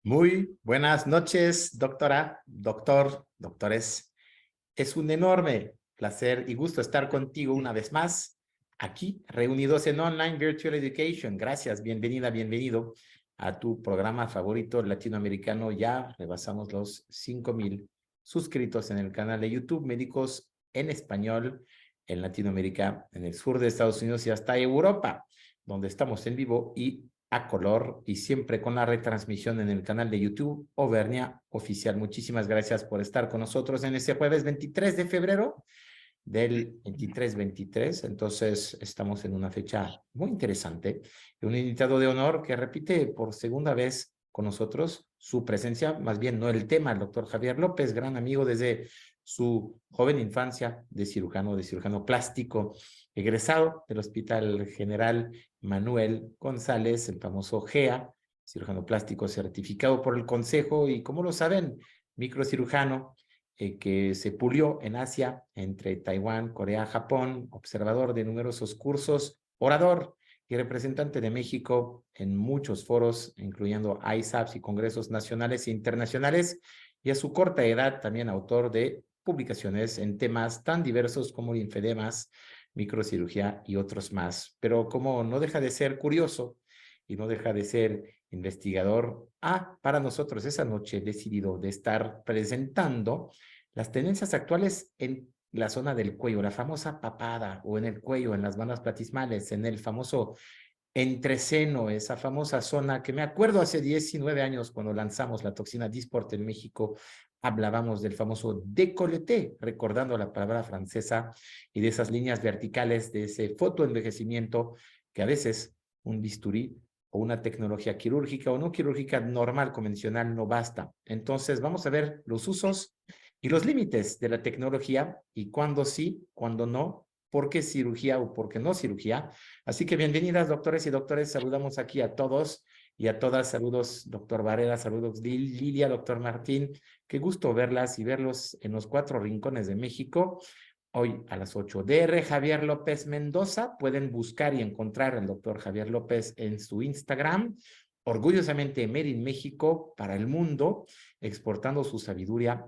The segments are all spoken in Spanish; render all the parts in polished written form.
Muy buenas noches, doctora, doctor, doctores. Es un enorme placer y gusto estar contigo una vez más aquí, reunidos en Online Virtual Education. Gracias, bienvenida, bienvenido a tu programa favorito latinoamericano. Ya rebasamos los 5,000 suscritos en el canal de YouTube Médicos en Español en Latinoamérica, en el sur de Estados Unidos y hasta Europa, donde estamos en vivo y a color y siempre con la retransmisión en el canal de YouTube Auvernia Oficial. Muchísimas gracias por estar con nosotros en este jueves 23 de febrero del 23-23. Entonces estamos en una fecha muy interesante. Un invitado de honor que repite por segunda vez con nosotros su presencia, más bien no el tema, el doctor Javier López, gran amigo desde su joven infancia de cirujano plástico, egresado del Hospital General Manuel González, el famoso GEA, cirujano plástico certificado por el Consejo y, como lo saben, microcirujano que se pulió en Asia, entre Taiwán, Corea, Japón, observador de numerosos cursos, orador y representante de México en muchos foros, incluyendo ISAPS y congresos nacionales e internacionales, y a su corta edad también autor de publicaciones en temas tan diversos como linfedemas, microcirugía y otros más. Pero como no deja de ser curioso y no deja de ser investigador, para nosotros esa noche he decidido de estar presentando las tendencias actuales en la zona del cuello, la famosa papada o en el cuello, en las bandas platismales, en el famoso entreceno, esa famosa zona que me acuerdo hace 19 años cuando lanzamos la toxina Dysport en México, hablábamos del famoso décolleté, recordando la palabra francesa y de esas líneas verticales, de ese fotoenvejecimiento que a veces un bisturí o una tecnología quirúrgica o no quirúrgica normal, convencional, no basta. Entonces vamos a ver los usos y los límites de la tecnología y cuándo sí, cuándo no, por qué cirugía o por qué no cirugía. Así que bienvenidas, doctores y doctores. Saludamos aquí a todos y a todas. Saludos, doctor Barrera, saludos, Lilia, doctor Martín. Qué gusto verlas y verlos en los 4 rincones de México. Hoy a las 8. DR Javier López Mendoza. Pueden buscar y encontrar al doctor Javier López en su Instagram. Orgullosamente Made in México para el mundo, exportando su sabiduría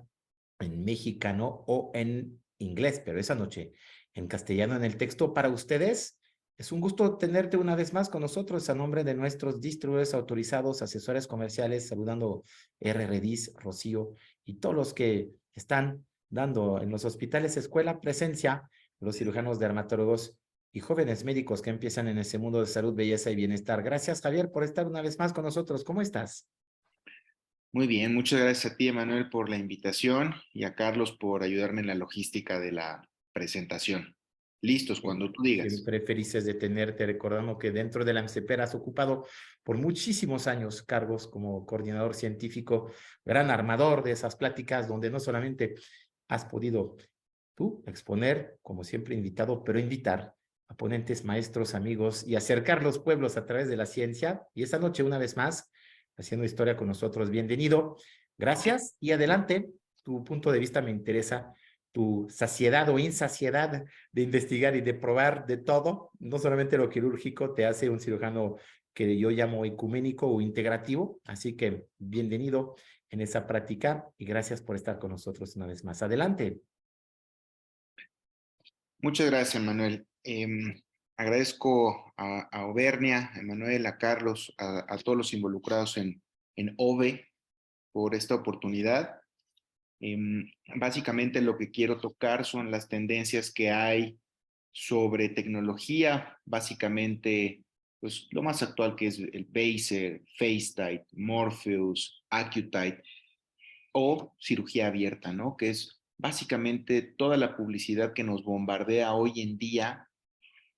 en mexicano o en inglés, pero esa noche en castellano en el texto para ustedes. Es un gusto tenerte una vez más con nosotros a nombre de nuestros distribuidores autorizados, asesores comerciales, saludando RRDIS, Rocío y todos los que están dando en los hospitales escuela presencia, los cirujanos dermatólogos y jóvenes médicos que empiezan en ese mundo de salud, belleza y bienestar. Gracias, Javier, por estar una vez más con nosotros. ¿Cómo estás? Muy bien, muchas gracias a ti, Emanuel, por la invitación y a Carlos por ayudarme en la logística de la presentación. Listos cuando tú digas. Siempre felices de tenerte, recordando que dentro de la MCPER has ocupado por muchísimos años cargos como coordinador científico, gran armador de esas pláticas donde no solamente has podido tú exponer, como siempre invitado, pero invitar a ponentes, maestros, amigos y acercar los pueblos a través de la ciencia. Y esta noche, una vez más, haciendo historia con nosotros, bienvenido. Gracias y adelante. Tu punto de vista me interesa, tu saciedad o insaciedad de investigar y de probar de todo, no solamente lo quirúrgico, te hace un cirujano que yo llamo ecuménico o integrativo. Así que bienvenido en esa práctica y gracias por estar con nosotros una vez más. Adelante. Muchas gracias, Emanuel. Agradezco a Auvernia, a Emanuel, a Carlos, a todos los involucrados en OVE por esta oportunidad. Básicamente lo que quiero tocar son las tendencias que hay sobre tecnología, básicamente pues, lo más actual que es el Pacer, FaceTite, Morpheus, AccuTite o cirugía abierta, ¿no? Que es básicamente toda la publicidad que nos bombardea hoy en día,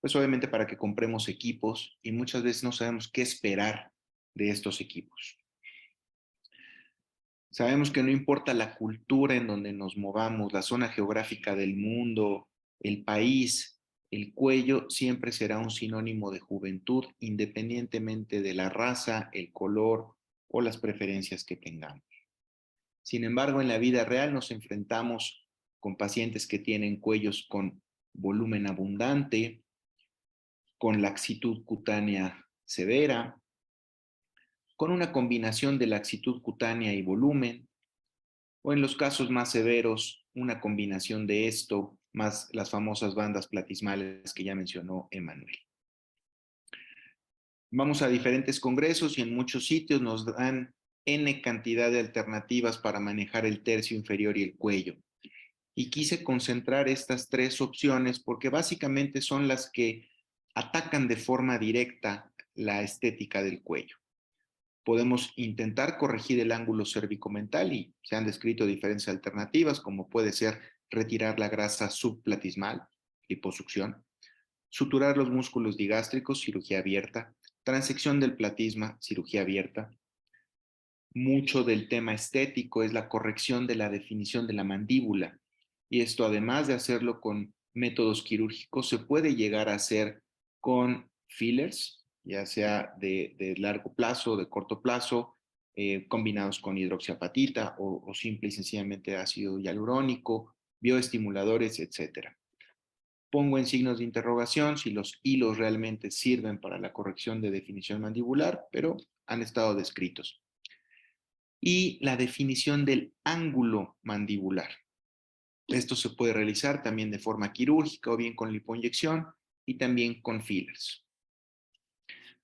pues obviamente para que compremos equipos y muchas veces no sabemos qué esperar de estos equipos. Sabemos que no importa la cultura en donde nos movamos, la zona geográfica del mundo, el país, el cuello siempre será un sinónimo de juventud independientemente de la raza, el color o las preferencias que tengamos. Sin embargo, en la vida real nos enfrentamos con pacientes que tienen cuellos con volumen abundante, con laxitud cutánea severa, con una combinación de laxitud cutánea y volumen, o en los casos más severos, una combinación de esto más las famosas bandas platismales que ya mencionó Emanuel. Vamos a diferentes congresos y en muchos sitios nos dan N cantidad de alternativas para manejar el tercio inferior y el cuello. Y quise concentrar estas tres opciones porque básicamente son las que atacan de forma directa la estética del cuello. Podemos intentar corregir el ángulo cervicomental y se han descrito diferentes alternativas, como puede ser retirar la grasa subplatismal, liposucción, suturar los músculos digástricos, cirugía abierta, transección del platisma, cirugía abierta. Mucho del tema estético es la corrección de la definición de la mandíbula. Y esto, además de hacerlo con métodos quirúrgicos, se puede llegar a hacer con fillers, ya sea de largo plazo, de corto plazo, combinados con hidroxiapatita o simple y sencillamente ácido hialurónico, bioestimuladores, etc. Pongo en signos de interrogación si los hilos realmente sirven para la corrección de definición mandibular, pero han estado descritos. Y la definición del ángulo mandibular. Esto se puede realizar también de forma quirúrgica o bien con lipoinyección y también con fillers.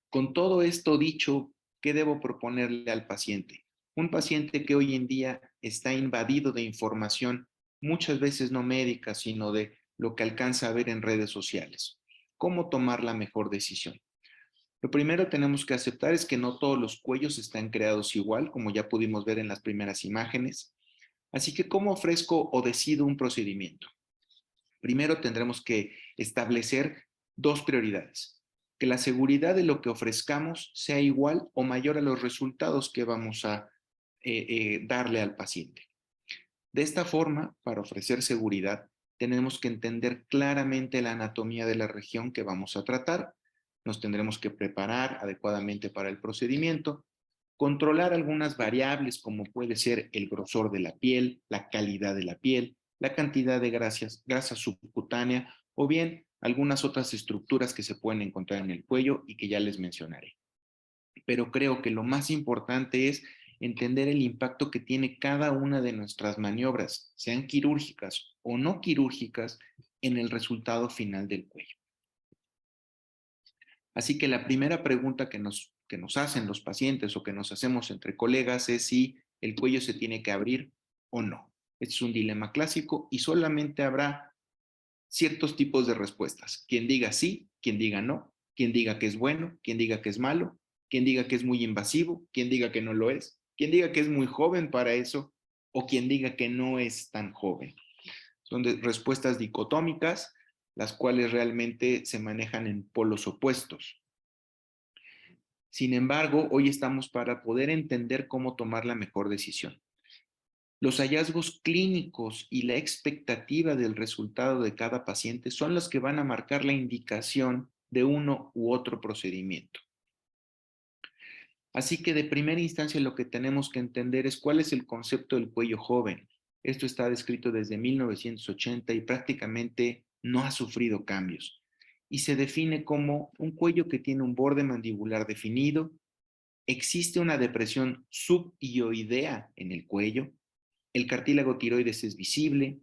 Con todo esto dicho, ¿qué debo proponerle al paciente? Un paciente que hoy en día está invadido de información, muchas veces no médica, sino de lo que alcanza a ver en redes sociales. ¿Cómo tomar la mejor decisión? Lo primero tenemos que aceptar es que no todos los cuellos están creados igual, como ya pudimos ver en las primeras imágenes. Así que, ¿cómo ofrezco o decido un procedimiento? Primero tendremos que establecer dos prioridades. Que la seguridad de lo que ofrezcamos sea igual o mayor a los resultados que vamos a darle al paciente. De esta forma, para ofrecer seguridad, tenemos que entender claramente la anatomía de la región que vamos a tratar. Nos tendremos que preparar adecuadamente para el procedimiento, controlar algunas variables como puede ser el grosor de la piel, la calidad de la piel, la cantidad de grasa subcutánea o bien algunas otras estructuras que se pueden encontrar en el cuello y que ya les mencionaré. Pero creo que lo más importante es entender el impacto que tiene cada una de nuestras maniobras, sean quirúrgicas o no quirúrgicas, en el resultado final del cuello. Así que la primera pregunta que nos hacen los pacientes o que nos hacemos entre colegas es si el cuello se tiene que abrir o no. Este es un dilema clásico y solamente habrá ciertos tipos de respuestas. Quien diga sí, quien diga no, quien diga que es bueno, quien diga que es malo, quien diga que es muy invasivo, quien diga que no lo es, quien diga que es muy joven para eso o quien diga que no es tan joven. Son respuestas dicotómicas, las cuales realmente se manejan en polos opuestos. Sin embargo, hoy estamos para poder entender cómo tomar la mejor decisión. Los hallazgos clínicos y la expectativa del resultado de cada paciente son los que van a marcar la indicación de uno u otro procedimiento. Así que de primera instancia lo que tenemos que entender es cuál es el concepto del cuello joven. Esto está descrito desde 1980 y prácticamente no ha sufrido cambios. Y se define como un cuello que tiene un borde mandibular definido, existe una depresión subhioidea en el cuello, el cartílago tiroides es visible,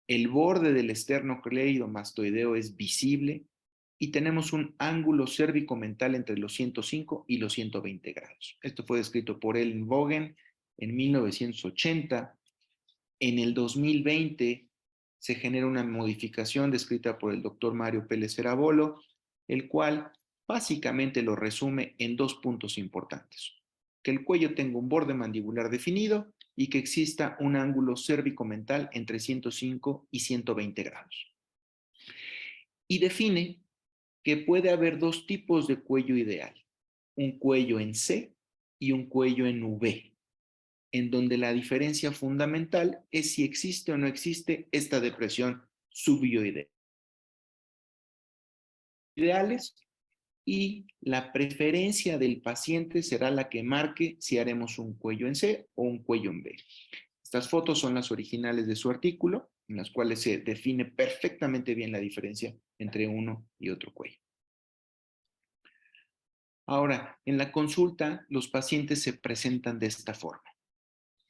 el borde del esternocleidomastoideo es visible y tenemos un ángulo cérvico-mental entre los 105 y los 120 grados. Esto fue descrito por Ellen Bogen en 1980. En el 2020 se genera una modificación descrita por el doctor Mario Pérez Ferabolo, el cual básicamente lo resume en dos puntos importantes. Que el cuello tenga un borde mandibular definido y que exista un ángulo cérvico-mental entre 105 y 120 grados. Y define que puede haber dos tipos de cuello ideal, un cuello en C y un cuello en V, en donde la diferencia fundamental es si existe o no existe esta depresión subhioidea. Ideales y la preferencia del paciente será la que marque si haremos un cuello en C o un cuello en V. Estas fotos son las originales de su artículo, en las cuales se define perfectamente bien la diferencia entre uno y otro cuello. Ahora, en la consulta, los pacientes se presentan de esta forma.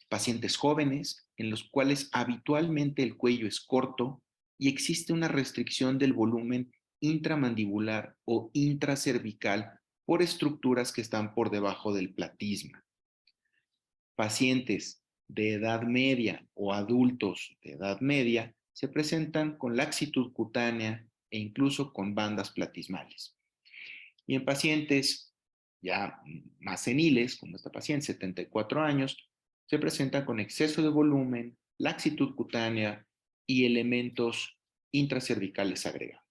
Pacientes jóvenes, en los cuales habitualmente el cuello es corto y existe una restricción del volumen intramandibular o intracervical por estructuras que están por debajo del platisma. Pacientes de edad media o adultos de edad media se presentan con laxitud cutánea e incluso con bandas platismales. Y en pacientes ya más seniles, como esta paciente, 74 años, se presentan con exceso de volumen, laxitud cutánea y elementos intracervicales agregados.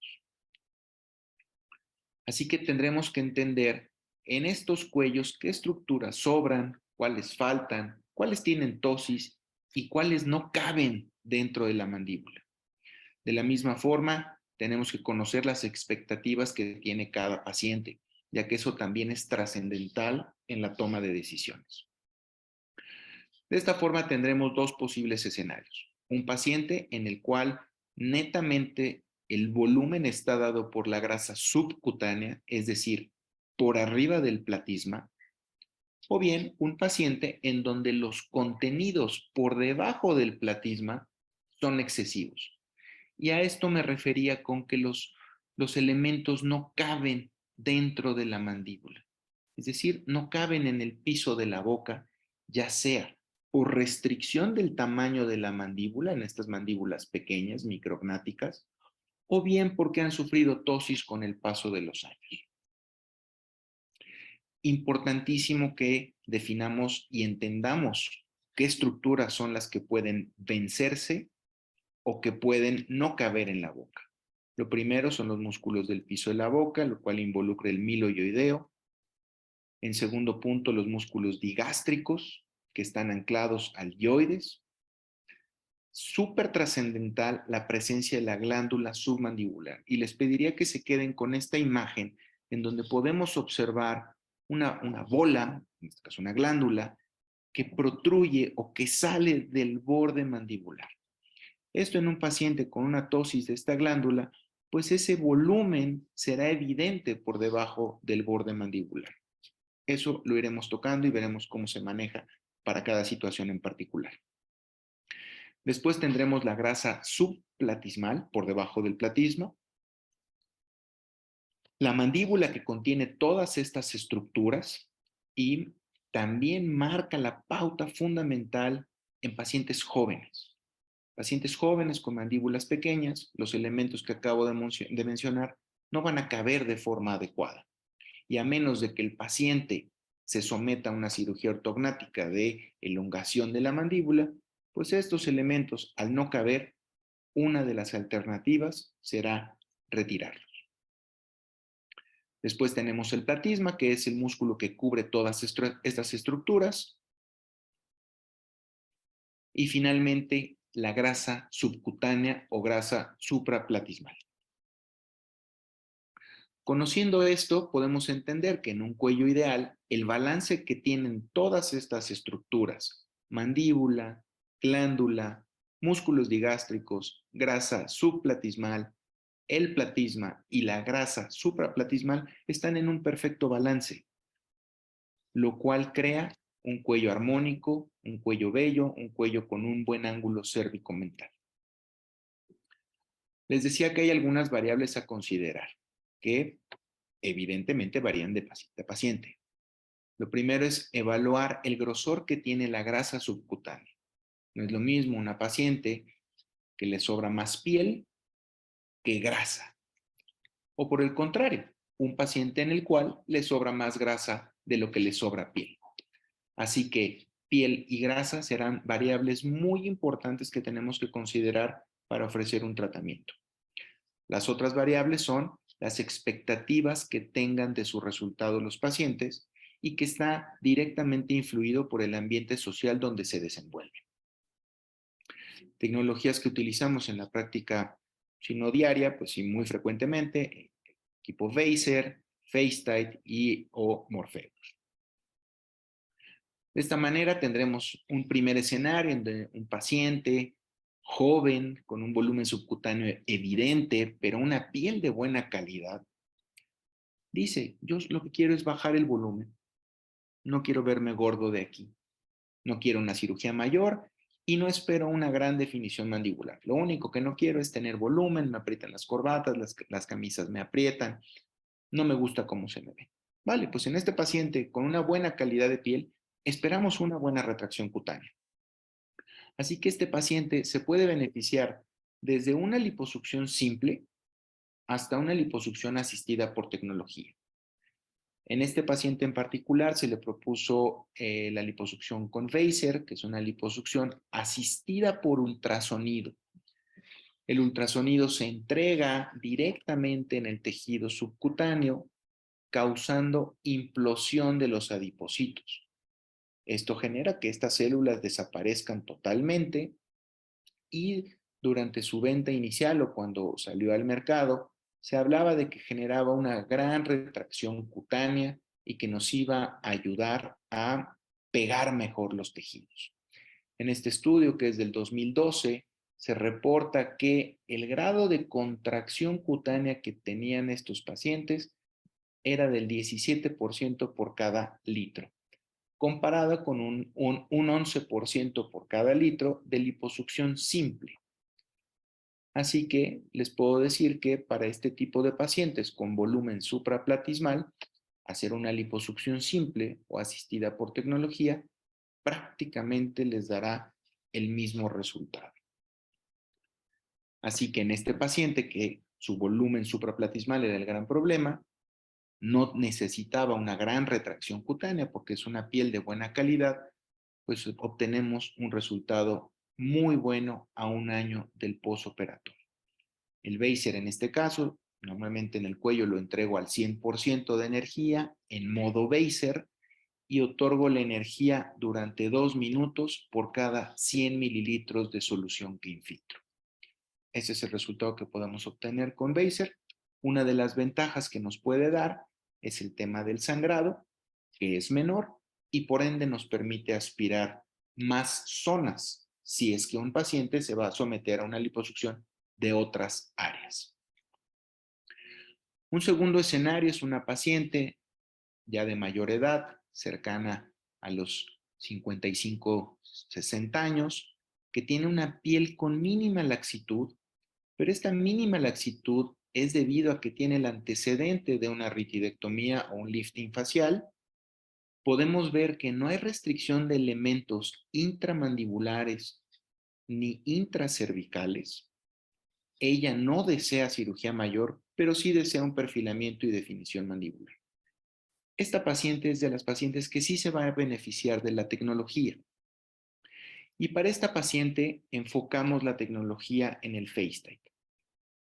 Así que tendremos que entender en estos cuellos qué estructuras sobran, cuáles faltan, cuáles tienen tosis y cuáles no caben dentro de la mandíbula. De la misma forma, tenemos que conocer las expectativas que tiene cada paciente, ya que eso también es trascendental en la toma de decisiones. De esta forma tendremos dos posibles escenarios. Un paciente en el cual netamente el volumen está dado por la grasa subcutánea, es decir, por arriba del platisma, o bien un paciente en donde los contenidos por debajo del platisma son excesivos. Y a esto me refería con que los elementos no caben dentro de la mandíbula. Es decir, no caben en el piso de la boca, ya sea por restricción del tamaño de la mandíbula, en estas mandíbulas pequeñas, micrognáticas, o bien porque han sufrido tosis con el paso de los años. Importantísimo que definamos y entendamos qué estructuras son las que pueden vencerse o que pueden no caber en la boca. Lo primero son los músculos del piso de la boca, lo cual involucra el miloioideo. En segundo punto, los músculos digástricos, que están anclados al yoides. Súper trascendental la presencia de la glándula submandibular. Y les pediría que se queden con esta imagen en donde podemos observar una bola, en este caso una glándula, que protruye o que sale del borde mandibular. Esto en un paciente con una tosis de esta glándula, pues ese volumen será evidente por debajo del borde mandibular. Eso lo iremos tocando y veremos cómo se maneja para cada situación en particular. Después tendremos la grasa subplatismal por debajo del platisma. La mandíbula que contiene todas estas estructuras y también marca la pauta fundamental en pacientes jóvenes. Pacientes jóvenes con mandíbulas pequeñas, los elementos que acabo de mencionar no van a caber de forma adecuada. Y a menos de que el paciente se someta a una cirugía ortognática de elongación de la mandíbula, pues estos elementos, al no caber, una de las alternativas será retirarlos. Después tenemos el platisma, que es el músculo que cubre todas estas estructuras. Y finalmente, la grasa subcutánea o grasa supraplatismal. Conociendo esto, podemos entender que en un cuello ideal, el balance que tienen todas estas estructuras, mandíbula, glándula, músculos digástricos, grasa subplatismal, el platisma y la grasa supraplatismal están en un perfecto balance, lo cual crea un cuello armónico, un cuello bello, un cuello con un buen ángulo cérvico-mental. Les decía que hay algunas variables a considerar, que evidentemente varían de paciente a paciente. Lo primero es evaluar el grosor que tiene la grasa subcutánea. No es lo mismo una paciente que le sobra más piel que grasa. O por el contrario, un paciente en el cual le sobra más grasa de lo que le sobra piel. Así que piel y grasa serán variables muy importantes que tenemos que considerar para ofrecer un tratamiento. Las otras variables son las expectativas que tengan de su resultado los pacientes y que está directamente influido por el ambiente social donde se desenvuelven. Tecnologías que utilizamos en la práctica, si no diaria, pues sí muy frecuentemente, equipo Vaser, FaceTite y o Morpheus. De esta manera tendremos un primer escenario en donde un paciente joven, con un volumen subcutáneo evidente, pero una piel de buena calidad, dice, yo lo que quiero es bajar el volumen, no quiero verme gordo de aquí, no quiero una cirugía mayor y no espero una gran definición mandibular. Lo único que no quiero es tener volumen, me aprietan las corbatas, las camisas me aprietan, no me gusta cómo se me ve. Vale, pues en este paciente con una buena calidad de piel, esperamos una buena retracción cutánea. Así que este paciente se puede beneficiar desde una liposucción simple hasta una liposucción asistida por tecnología. En este paciente en particular se le propuso la liposucción con Vaser, que es una liposucción asistida por ultrasonido. El ultrasonido se entrega directamente en el tejido subcutáneo, causando implosión de los adipocitos. Esto genera que estas células desaparezcan totalmente y durante su venta inicial o cuando salió al mercado, se hablaba de que generaba una gran retracción cutánea y que nos iba a ayudar a pegar mejor los tejidos. En este estudio, que es del 2012, se reporta que el grado de contracción cutánea que tenían estos pacientes era del 17% por cada litro, comparada con un 11% por cada litro de liposucción simple. Así que les puedo decir que para este tipo de pacientes con volumen supraplatismal, hacer una liposucción simple o asistida por tecnología prácticamente les dará el mismo resultado. Así que en este paciente que su volumen supraplatismal era el gran problema, no necesitaba una gran retracción cutánea porque es una piel de buena calidad, pues obtenemos un resultado muy bueno a un año del posoperatorio. El Vaser en este caso, normalmente en el cuello lo entrego al 100% de energía en modo Vaser y otorgo la energía durante 2 minutos por cada 100 mililitros de solución que infiltro. Ese es el resultado que podemos obtener con Vaser. Una de las ventajas que nos puede dar es el tema del sangrado, que es menor y por ende nos permite aspirar más zonas si es que un paciente se va a someter a una liposucción de otras áreas. Un segundo escenario es una paciente ya de mayor edad, cercana a los 55, 60 años, que tiene una piel con mínima laxitud, pero esta mínima laxitud es debido a que tiene el antecedente de una ritidectomía o un lifting facial. Podemos ver que no hay restricción de elementos intramandibulares ni intracervicales. Ella no desea cirugía mayor, pero sí desea un perfilamiento y definición mandibular. Esta paciente es de las pacientes que sí se va a beneficiar de la tecnología. Y para esta paciente enfocamos la tecnología en el FaceTite.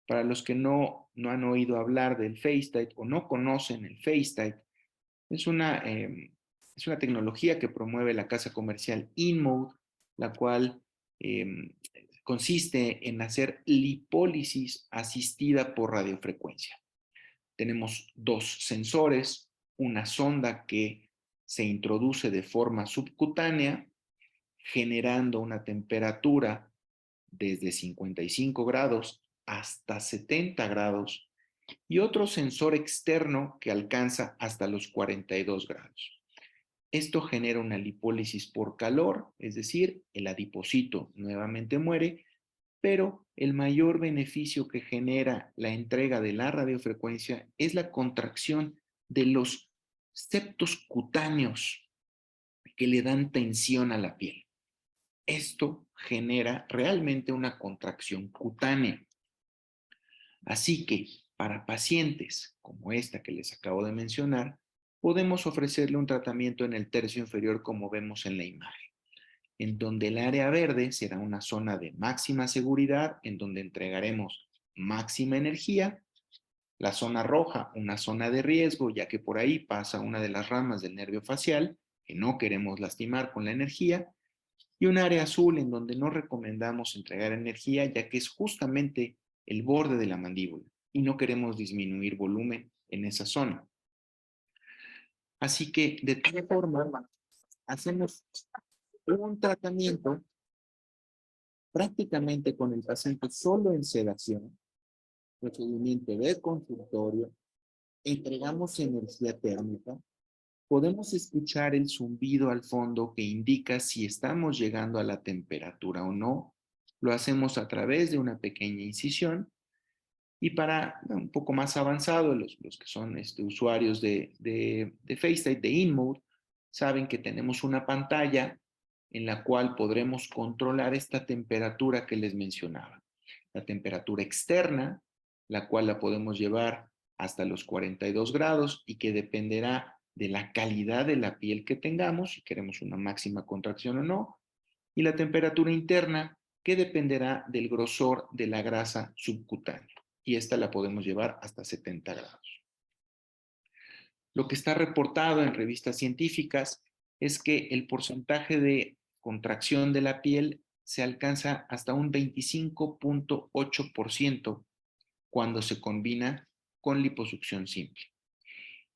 Para los que no han oído hablar del FaceTite o no conocen el FaceTite, es una tecnología que promueve la casa comercial InMode, la cual consiste en hacer lipólisis asistida por radiofrecuencia. Tenemos 2 sensores, una sonda que se introduce de forma subcutánea, generando una temperatura desde 55 grados hasta 70 grados, y otro sensor externo que alcanza hasta los 42 grados. Esto genera una lipólisis por calor, es decir, el adipocito nuevamente muere, pero el mayor beneficio que genera la entrega de la radiofrecuencia es la contracción de los septos cutáneos que le dan tensión a la piel. Esto genera realmente una contracción cutánea. Así que para pacientes como esta que les acabo de mencionar, podemos ofrecerle un tratamiento en el tercio inferior como vemos en la imagen, en donde el área verde será una zona de máxima seguridad, en donde entregaremos máxima energía, la zona roja una zona de riesgo, ya que por ahí pasa una de las ramas del nervio facial que no queremos lastimar con la energía, y un área azul en donde no recomendamos entregar energía, ya que es justamente el borde de la mandíbula y no queremos disminuir volumen en esa zona. Así que de toda forma hacemos un tratamiento prácticamente con el paciente solo en sedación, procedimiento de consultorio, entregamos energía térmica, podemos escuchar el zumbido al fondo que indica si estamos llegando a la temperatura o no. Lo hacemos a través de una pequeña incisión. Y para un poco más avanzado, los que son usuarios de FaceTime, de InMode, saben que tenemos una pantalla en la cual podremos controlar esta temperatura que les mencionaba. La temperatura externa, la cual la podemos llevar hasta los 42 grados y que dependerá de la calidad de la piel que tengamos, si queremos una máxima contracción o no. Y la temperatura interna, que dependerá del grosor de la grasa subcutánea. Y esta la podemos llevar hasta 70 grados. Lo que está reportado en revistas científicas es que el porcentaje de contracción de la piel se alcanza hasta un 25.8% cuando se combina con liposucción simple.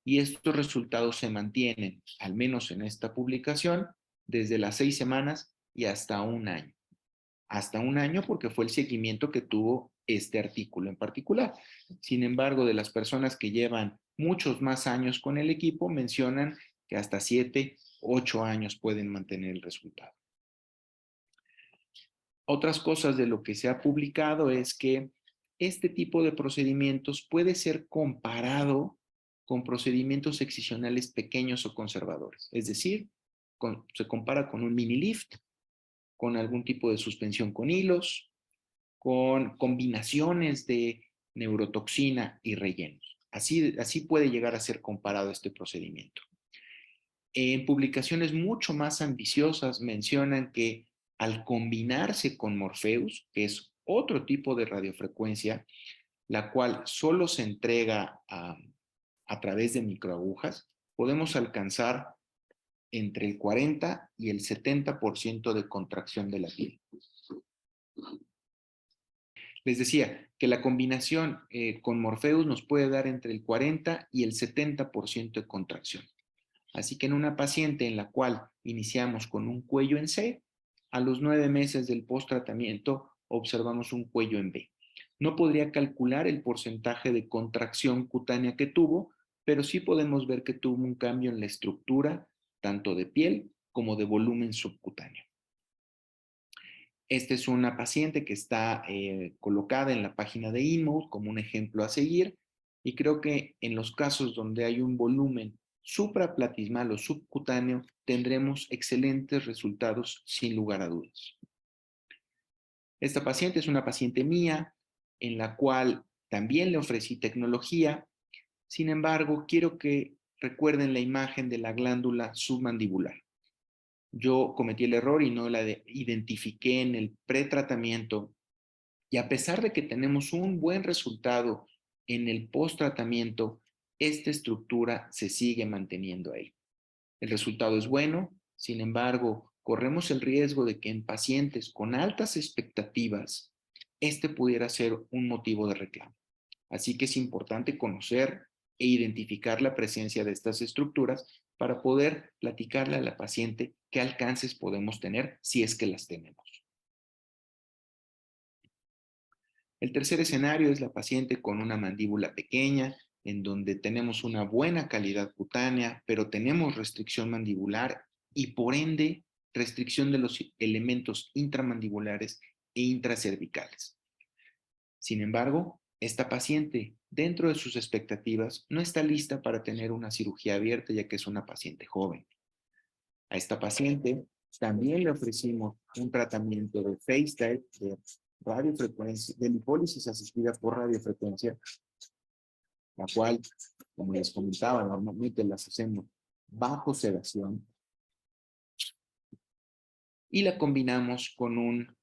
Y estos resultados se mantienen, al menos en esta publicación, desde las 6 semanas y hasta un año. Hasta un año porque fue el seguimiento que tuvo este artículo en particular. Sin embargo, de las personas que llevan muchos más años con el equipo, mencionan que hasta 7, 8 años pueden mantener el resultado. Otras cosas de lo que se ha publicado es que este tipo de procedimientos puede ser comparado con procedimientos excisionales pequeños o conservadores. Es decir, se compara con un mini lift, con algún tipo de suspensión con hilos, con combinaciones de neurotoxina y rellenos. Así puede llegar a ser comparado este procedimiento. En publicaciones mucho más ambiciosas mencionan que al combinarse con Morpheus, que es otro tipo de radiofrecuencia, la cual solo se entrega a través de microagujas, podemos alcanzar entre el 40 y el 70% de contracción de la piel. Les decía que la combinación con Morpheus nos puede dar entre el 40 y el 70% de contracción. Así que en una paciente en la cual iniciamos con un cuello en C, a los 9 meses del post-tratamiento observamos un cuello en B. No podría calcular el porcentaje de contracción cutánea que tuvo, pero sí podemos ver que tuvo un cambio en la estructura, tanto de piel como de volumen subcutáneo. Esta es una paciente que está colocada en la página de InMode como un ejemplo a seguir y creo que en los casos donde hay un volumen supraplatismal o subcutáneo tendremos excelentes resultados sin lugar a dudas. Esta paciente es una paciente mía en la cual también le ofrecí tecnología. Sin embargo, quiero que recuerden la imagen de la glándula submandibular. Yo cometí el error y no la identifiqué en el pretratamiento. Y a pesar de que tenemos un buen resultado en el post-tratamiento, esta estructura se sigue manteniendo ahí. El resultado es bueno, sin embargo, corremos el riesgo de que en pacientes con altas expectativas, este pudiera ser un motivo de reclamo. Así que es importante conocer e identificar la presencia de estas estructuras para poder platicarle a la paciente qué alcances podemos tener si es que las tenemos. El tercer escenario es la paciente con una mandíbula pequeña, en donde tenemos una buena calidad cutánea, pero tenemos restricción mandibular y por ende restricción de los elementos intramandibulares e intracervicales. Sin embargo, esta paciente, dentro de sus expectativas, no está lista para tener una cirugía abierta, ya que es una paciente joven. A esta paciente también le ofrecimos un tratamiento de FaceTime, de radiofrecuencia, de lipólisis asistida por radiofrecuencia, la cual, como les comentaba, normalmente las hacemos bajo sedación y la combinamos con un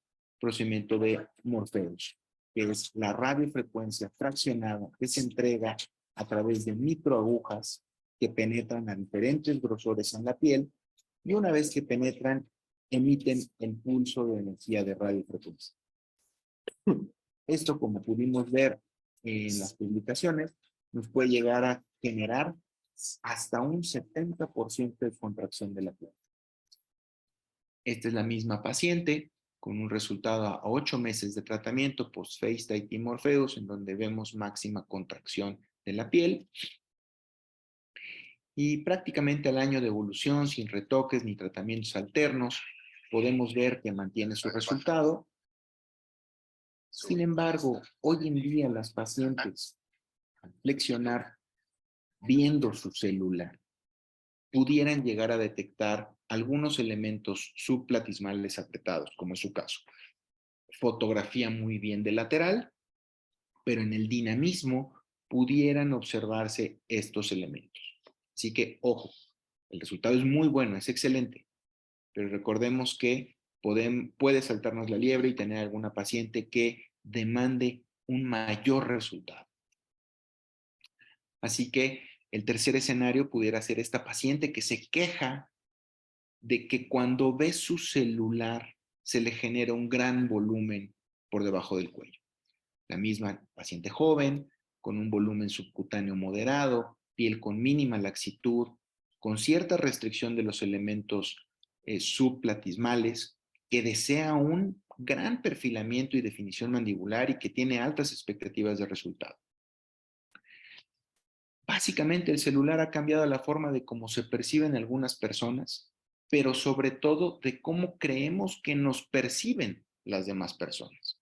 procedimiento de Morpheus, que es la radiofrecuencia fraccionada que se entrega a través de microagujas que penetran a diferentes grosores en la piel y una vez que penetran, emiten el pulso de energía de radiofrecuencia. Esto, como pudimos ver en las publicaciones, nos puede llegar a generar hasta un 70% de contracción de la piel. Esta es la misma paciente con un resultado a 8 meses de tratamiento post-FaceTime y Morpheus, en donde vemos máxima contracción de la piel Y prácticamente al año de evolución, sin retoques ni tratamientos alternos, podemos ver que mantiene su resultado. Sin embargo, hoy en día las pacientes, al flexionar viendo su celular, pudieran llegar a detectar algunos elementos subplatismales apretados, como es su caso. Fotografía muy bien de lateral, pero en el dinamismo pudieran observarse estos elementos. Así que, ojo, el resultado es muy bueno, es excelente, pero recordemos que puede saltarnos la liebre y tener alguna paciente que demande un mayor resultado. Así que el tercer escenario pudiera ser esta paciente que se queja de que cuando ve su celular se le genera un gran volumen por debajo del cuello. La misma paciente joven, con un volumen subcutáneo moderado, piel con mínima laxitud, con cierta restricción de los elementos subplatismales, que desea un gran perfilamiento y definición mandibular y que tiene altas expectativas de resultado. Básicamente el celular ha cambiado la forma de cómo se perciben algunas personas, pero sobre todo de cómo creemos que nos perciben las demás personas.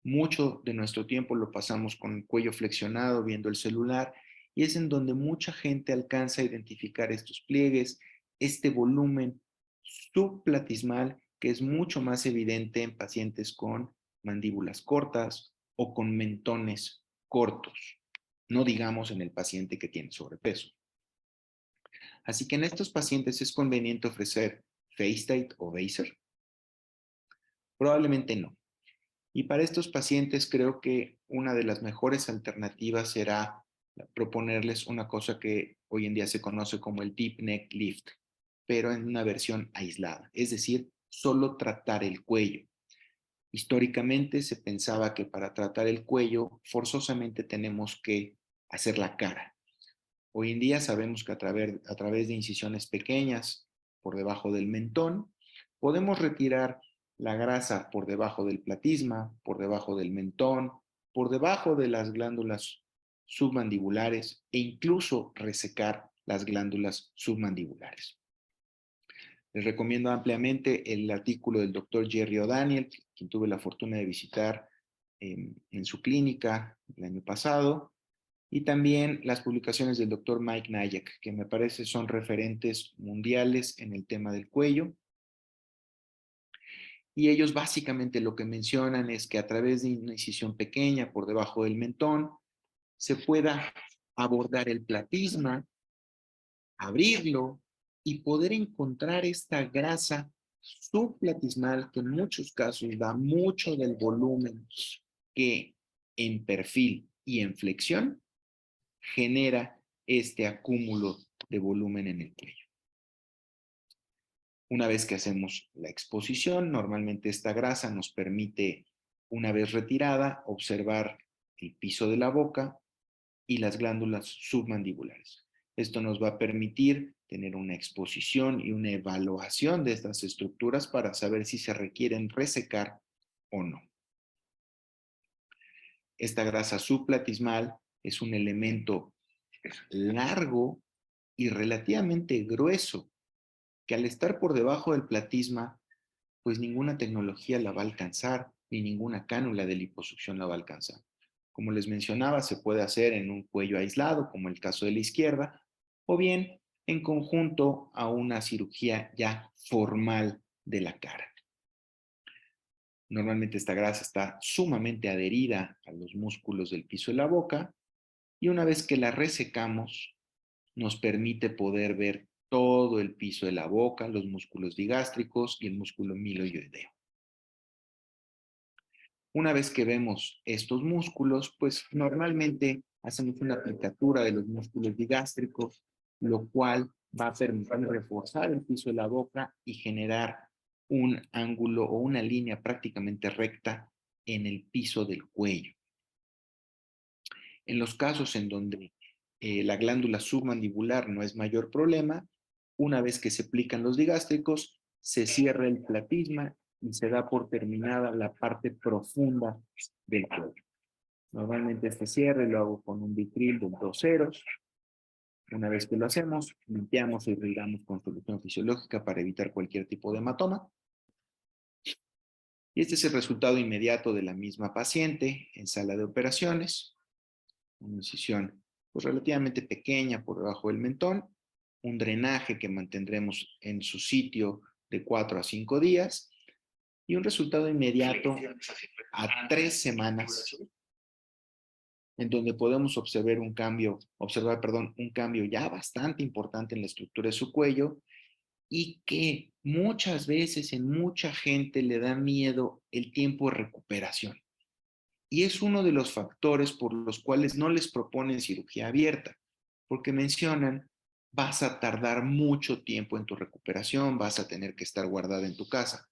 Mucho de nuestro tiempo lo pasamos con el cuello flexionado viendo el celular y es en donde mucha gente alcanza a identificar estos pliegues, este volumen subplatismal que es mucho más evidente en pacientes con mandíbulas cortas o con mentones cortos, no digamos en el paciente que tiene sobrepeso. Así que en estos pacientes es conveniente ofrecer FaceTite o Vaser. Probablemente no. Y para estos pacientes creo que una de las mejores alternativas será proponerles una cosa que hoy en día se conoce como el Deep Neck Lift, pero en una versión aislada, es decir, solo tratar el cuello. Históricamente se pensaba que para tratar el cuello forzosamente tenemos que hacer la cara. Hoy en día sabemos que a través de incisiones pequeñas por debajo del mentón, podemos retirar la grasa por debajo del platisma, por debajo del mentón, por debajo de las glándulas submandibulares e incluso resecar las glándulas submandibulares. Les recomiendo ampliamente el artículo del doctor Jerry O'Daniel, quien tuve la fortuna de visitar en su clínica el año pasado, y también las publicaciones del doctor Mike Nayak, que me parece son referentes mundiales en el tema del cuello. Y ellos básicamente lo que mencionan es que a través de una incisión pequeña por debajo del mentón se pueda abordar el platisma, abrirlo y poder encontrar esta grasa subplatismal que en muchos casos da mucho del volumen que en perfil y en flexión genera este acúmulo de volumen en el cuello. Una vez que hacemos la exposición, normalmente esta grasa nos permite, una vez retirada, observar el piso de la boca y las glándulas submandibulares. Esto nos va a permitir tener una exposición y una evaluación de estas estructuras para saber si se requieren resecar o no. Esta grasa subplatismal es un elemento largo y relativamente grueso que al estar por debajo del platisma, pues ninguna tecnología la va a alcanzar, ni ninguna cánula de liposucción la va a alcanzar. Como les mencionaba, se puede hacer en un cuello aislado, como el caso de la izquierda, o bien en conjunto a una cirugía ya formal de la cara. Normalmente esta grasa está sumamente adherida a los músculos del piso de la boca y una vez que la resecamos, nos permite poder ver todo el piso de la boca, los músculos digástricos y el músculo miloioideo. Una vez que vemos estos músculos, pues normalmente hacemos una aplicatura de los músculos digástricos, lo cual va a permitir reforzar el piso de la boca y generar un ángulo o una línea prácticamente recta en el piso del cuello. En los casos en donde la glándula submandibular no es mayor problema, una vez que se aplican los digástricos, se cierra el platisma y se da por terminada la parte profunda del cuello. Normalmente este cierre lo hago con un Vitril de 2 ceros Una vez que lo hacemos, limpiamos y irrigamos con solución fisiológica para evitar cualquier tipo de hematoma. Y este es el resultado inmediato de la misma paciente en sala de operaciones. Una incisión pues, relativamente pequeña por debajo del mentón, un drenaje que mantendremos en su sitio de 4 a 5 días y un resultado inmediato a 3 semanas en donde podemos observar un cambio ya bastante importante en la estructura de su cuello y que muchas veces en mucha gente le da miedo el tiempo de recuperación. Y es uno de los factores por los cuales no les proponen cirugía abierta, porque mencionan, vas a tardar mucho tiempo en tu recuperación, vas a tener que estar guardada en tu casa.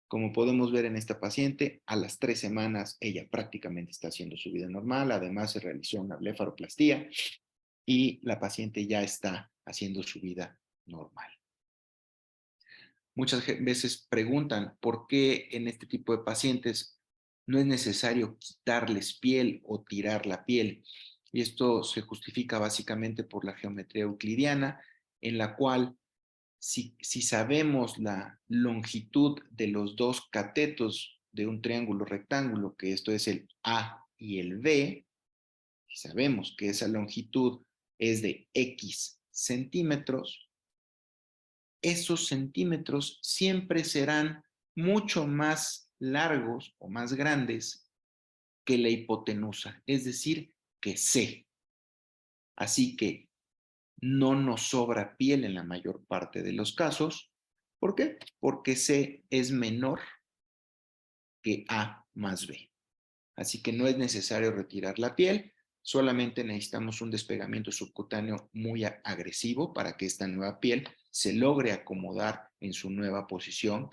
Como podemos ver en esta paciente, a las 3 semanas ella prácticamente está haciendo su vida normal, además se realizó una blefaroplastía y la paciente ya está haciendo su vida normal. Muchas veces preguntan por qué en este tipo de pacientes no es necesario quitarles piel o tirar la piel. Y esto se justifica básicamente por la geometría euclidiana, en la cual si sabemos la longitud de los dos catetos de un triángulo rectángulo, que esto es el A y el B, si sabemos que esa longitud es de X centímetros, esos centímetros siempre serán mucho más largos o más grandes que la hipotenusa, es decir, que C. Así que no nos sobra piel en la mayor parte de los casos. ¿Por qué? Porque C es menor que A más B. Así que no es necesario retirar la piel, solamente necesitamos un despegamiento subcutáneo muy agresivo para que esta nueva piel se logre acomodar en su nueva posición,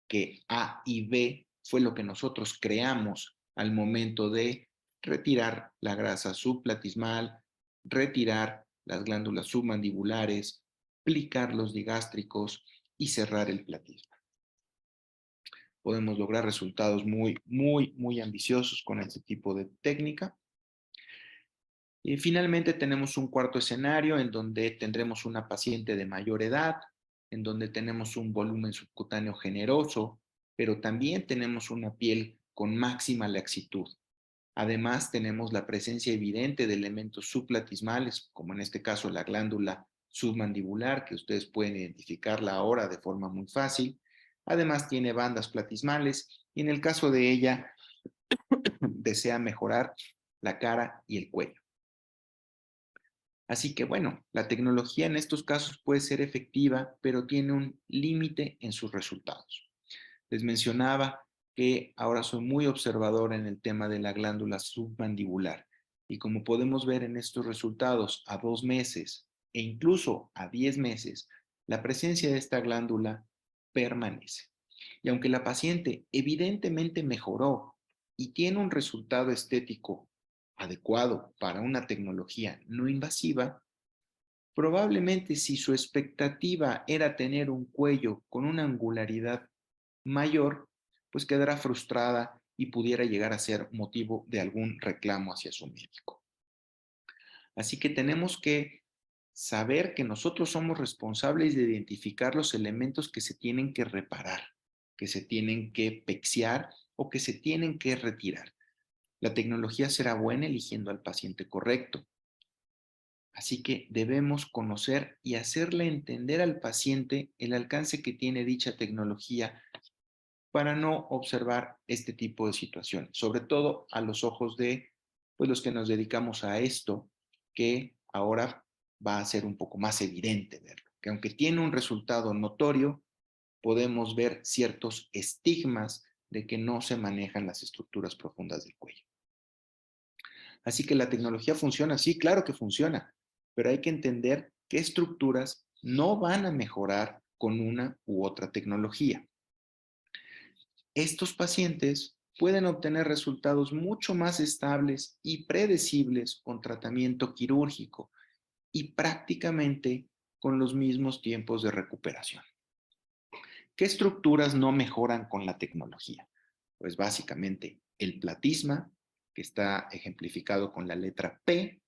que A y B fue lo que nosotros creamos al momento de retirar la grasa subplatismal, retirar las glándulas submandibulares, plicar los digástricos y cerrar el platisma. Podemos lograr resultados muy ambiciosos con este tipo de técnica. Y finalmente tenemos un cuarto escenario en donde tendremos una paciente de mayor edad, en donde tenemos un volumen subcutáneo generoso, pero también tenemos una piel con máxima laxitud. Además, tenemos la presencia evidente de elementos subplatismales, como en este caso la glándula submandibular, que ustedes pueden identificarla ahora de forma muy fácil. Además, tiene bandas platismales y en el caso de ella, desea mejorar la cara y el cuello. Así que bueno, la tecnología en estos casos puede ser efectiva, pero tiene un límite en sus resultados. Les mencionaba que ahora soy muy observador en el tema de la glándula submandibular y como podemos ver en estos resultados a 2 meses e incluso a 10 meses, la presencia de esta glándula permanece. Y aunque la paciente evidentemente mejoró y tiene un resultado estético adecuado para una tecnología no invasiva, probablemente si su expectativa era tener un cuello con una angularidad mayor, pues quedará frustrada y pudiera llegar a ser motivo de algún reclamo hacia su médico. Así que tenemos que saber que nosotros somos responsables de identificar los elementos que se tienen que reparar, que se tienen que pexiar o que se tienen que retirar. La tecnología será buena eligiendo al paciente correcto. Así que debemos conocer y hacerle entender al paciente el alcance que tiene dicha tecnología para no observar este tipo de situaciones, sobre todo a los ojos de pues, los que nos dedicamos a esto, que ahora va a ser un poco más evidente verlo, que aunque tiene un resultado notorio, podemos ver ciertos estigmas de que no se manejan las estructuras profundas del cuello. Así que la tecnología funciona, sí, claro que funciona, pero hay que entender qué estructuras no van a mejorar con una u otra tecnología. Estos pacientes pueden obtener resultados mucho más estables y predecibles con tratamiento quirúrgico y prácticamente con los mismos tiempos de recuperación. ¿Qué estructuras no mejoran con la tecnología? Pues básicamente el platisma, que está ejemplificado con la letra P,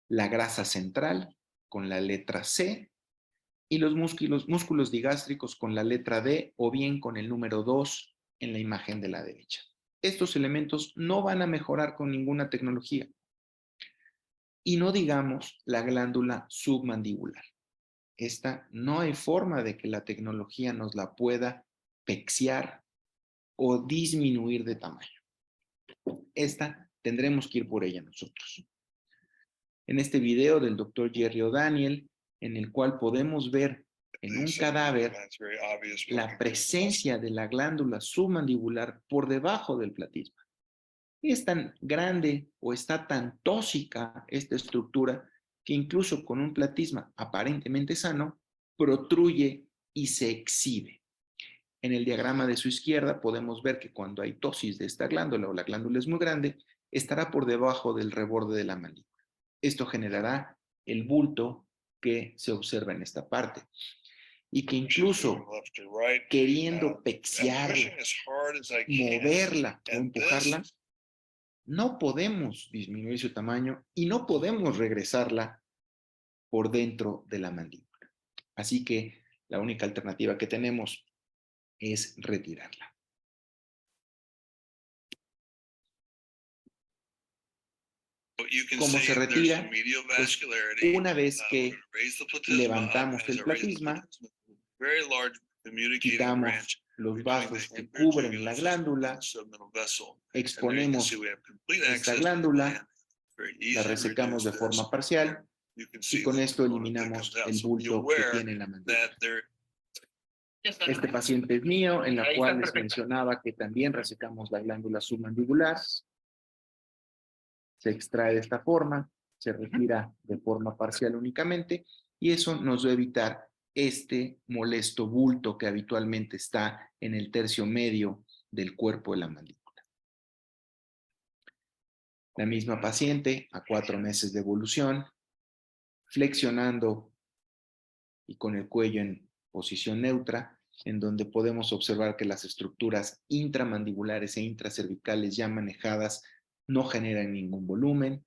la grasa central con la letra C y los músculos digástricos con la letra D o bien con el número 2 en la imagen de la derecha. Estos elementos no van a mejorar con ninguna tecnología. Y no digamos la glándula submandibular. Esta no hay forma de que la tecnología nos la pueda pexiar o disminuir de tamaño. Esta tendremos que ir por ella nosotros. En este video del doctor Jerry O'Daniel, en el cual podemos ver en un cadáver la presencia de la glándula submandibular por debajo del platisma. Es tan grande o está tan tóxica esta estructura que incluso con un platisma aparentemente sano, protruye y se exhibe. En el diagrama de su izquierda podemos ver que cuando hay tosis de esta glándula o la glándula es muy grande, estará por debajo del reborde de la mandíbula. Esto generará el bulto que se observa en esta parte y que incluso queriendo pexiarla, moverla o empujarla, no podemos disminuir su tamaño y no podemos regresarla por dentro de la mandíbula. Así que la única alternativa que tenemos es retirarla. ¿Cómo se retira? Pues una vez que levantamos el platisma, quitamos los vasos que cubren la glándula, exponemos esta glándula, la resecamos de forma parcial y con esto eliminamos el bulto que tiene la mandíbula. Este paciente es mío, en la cual les mencionaba que también resecamos la glándula submandibular. Se extrae de esta forma, se retira de forma parcial únicamente y eso nos va a evitar este molesto bulto que habitualmente está en el tercio medio del cuerpo de la mandíbula. La misma paciente a 4 meses de evolución, flexionando y con el cuello en posición neutra, en donde podemos observar que las estructuras intramandibulares e intracervicales ya manejadas no generan ningún volumen.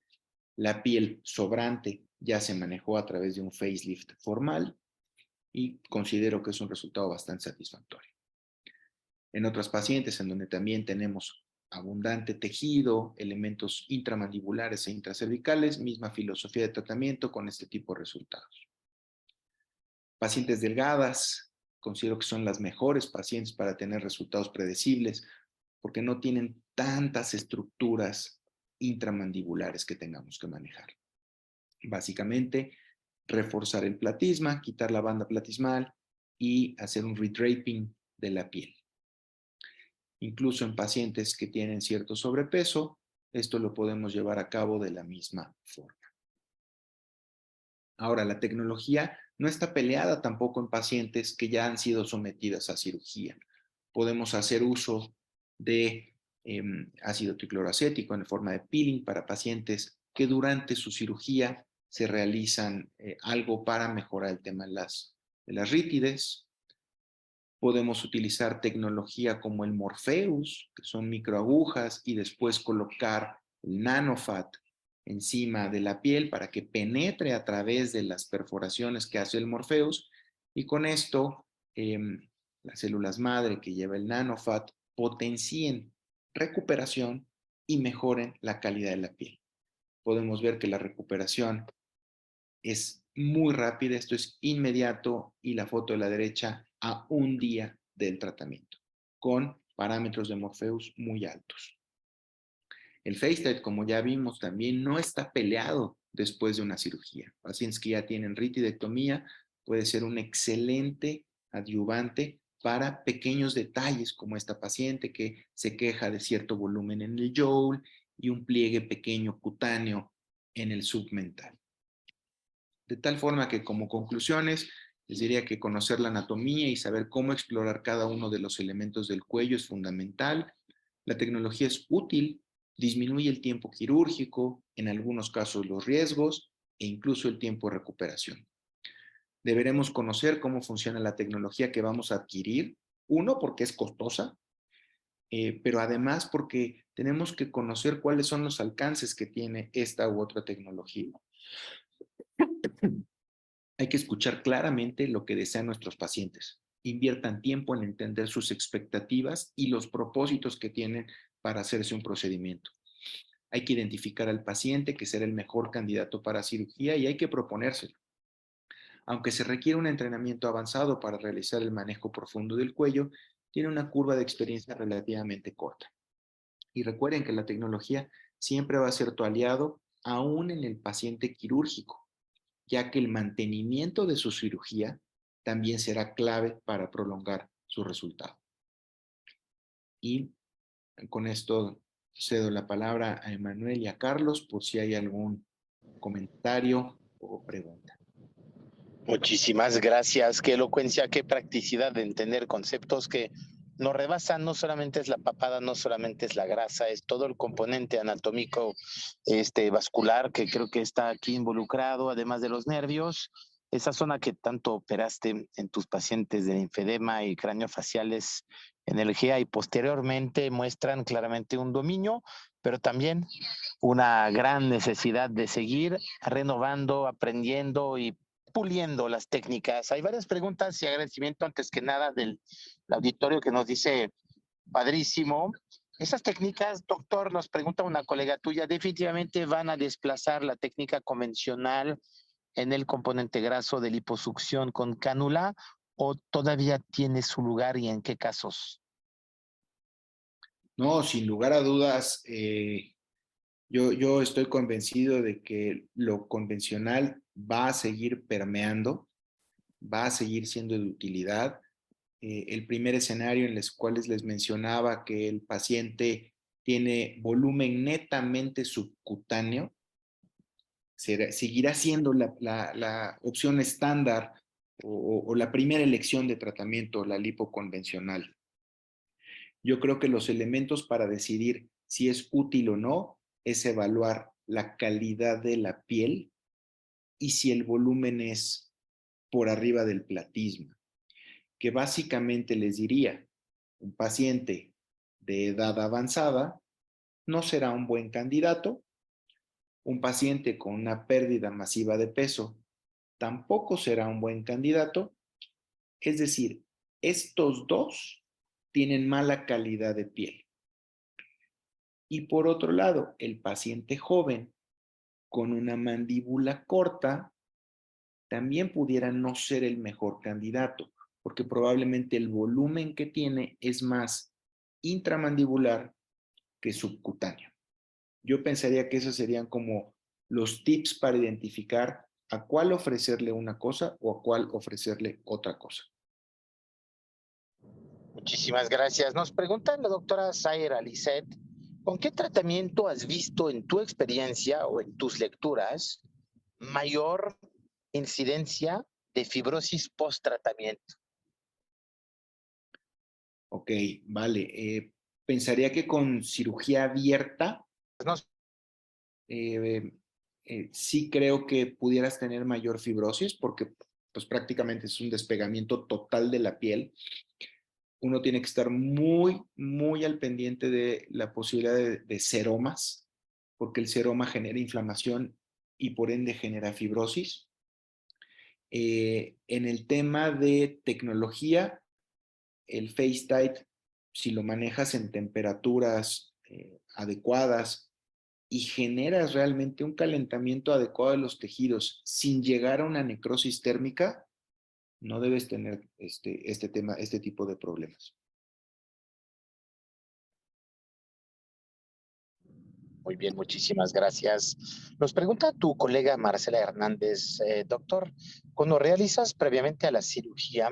La piel sobrante ya se manejó a través de un facelift formal y considero que es un resultado bastante satisfactorio. En otras pacientes en donde también tenemos abundante tejido, elementos intramandibulares e intracervicales, misma filosofía de tratamiento con este tipo de resultados. Pacientes delgadas, considero que son las mejores pacientes para tener resultados predecibles porque no tienen tantas estructuras intramandibulares que tengamos que manejar. Básicamente, reforzar el platisma, quitar la banda platismal y hacer un redraping de la piel. Incluso en pacientes que tienen cierto sobrepeso, esto lo podemos llevar a cabo de la misma forma. Ahora, la tecnología no está peleada tampoco en pacientes que ya han sido sometidas a cirugía. Podemos hacer uso de ácido tricloroacético en forma de peeling para pacientes que durante su cirugía se realizan algo para mejorar el tema de las rítides. Podemos utilizar tecnología como el Morpheus, que son microagujas, y después colocar el nanofat encima de la piel para que penetre a través de las perforaciones que hace el Morpheus y con esto las células madre que lleva el nanofat potencien recuperación y mejoren la calidad de la piel. Podemos ver que la recuperación es muy rápida, esto es inmediato y la foto de la derecha a un día del tratamiento con parámetros de Morpheus muy altos. El FaceTite, como ya vimos, también no está peleado después de una cirugía. Pacientes que ya tienen ritidectomía puede ser un excelente adyuvante para pequeños detalles como esta paciente que se queja de cierto volumen en el jowl y un pliegue pequeño cutáneo en el submental. De tal forma que como conclusiones les diría que conocer la anatomía y saber cómo explorar cada uno de los elementos del cuello es fundamental. La tecnología es útil, disminuye el tiempo quirúrgico, en algunos casos los riesgos e incluso el tiempo de recuperación. Deberemos conocer cómo funciona la tecnología que vamos a adquirir. Uno, porque es costosa, pero además porque tenemos que conocer cuáles son los alcances que tiene esta u otra tecnología. Hay que escuchar claramente lo que desean nuestros pacientes. Inviertan tiempo en entender sus expectativas y los propósitos que tienen para hacerse un procedimiento. Hay que identificar al paciente que será el mejor candidato para cirugía y hay que proponérselo. Aunque se requiere un entrenamiento avanzado para realizar el manejo profundo del cuello, tiene una curva de experiencia relativamente corta. Y recuerden que la tecnología siempre va a ser tu aliado, aún en el paciente quirúrgico, ya que el mantenimiento de su cirugía también será clave para prolongar su resultado. Y con esto cedo la palabra a Emanuel y a Carlos por si hay algún comentario o pregunta. Muchísimas gracias. Qué elocuencia, qué practicidad de entender conceptos que nos rebasan. No solamente es la papada, no solamente es la grasa, es todo el componente anatómico vascular que creo que está aquí involucrado, además de los nervios. Esa zona que tanto operaste en tus pacientes de linfedema y craneofaciales en el GEA y posteriormente muestran claramente un dominio, pero también una gran necesidad de seguir renovando, aprendiendo y puliendo las técnicas. Hay varias preguntas y agradecimiento antes que nada del auditorio que nos dice, padrísimo. Esas técnicas, doctor, nos pregunta una colega tuya, definitivamente van a desplazar la técnica convencional en el componente graso de liposucción con cánula o todavía tiene su lugar y en qué casos? No, sin lugar a dudas, yo estoy convencido de que lo convencional va a seguir permeando, va a seguir siendo de utilidad. El primer escenario en los cuales les mencionaba que el paciente tiene volumen netamente subcutáneo, seguirá siendo la opción estándar o la primera elección de tratamiento, la lipo convencional. Yo creo que los elementos para decidir si es útil o no es evaluar la calidad de la piel y si el volumen es por arriba del platisma, que básicamente les diría, un paciente de edad avanzada no será un buen candidato, un paciente con una pérdida masiva de peso tampoco será un buen candidato, es decir, estos dos tienen mala calidad de piel. Y por otro lado, el paciente joven con una mandíbula corta también pudiera no ser el mejor candidato, porque probablemente el volumen que tiene es más intramandibular que subcutáneo. Yo pensaría que esos serían como los tips para identificar a cuál ofrecerle una cosa o a cuál ofrecerle otra cosa. Muchísimas gracias. Nos pregunta la doctora Zaira Lisset, ¿con qué tratamiento has visto en tu experiencia o en tus lecturas mayor incidencia de fibrosis post-tratamiento? Ok, vale. Pensaría que con cirugía abierta, Nos sí creo que pudieras tener mayor fibrosis porque pues prácticamente es un despegamiento total de la piel. Uno tiene que estar muy, muy al pendiente de la posibilidad de seromas, porque el seroma genera inflamación y por ende genera fibrosis. En el tema de tecnología, el FaceTite, si lo manejas en temperaturas adecuadas y generas realmente un calentamiento adecuado de los tejidos sin llegar a una necrosis térmica, no debes tener este tipo de problemas. Muy bien, muchísimas gracias. Nos pregunta tu colega Marcela Hernández, doctor, cuando realizas previamente a la cirugía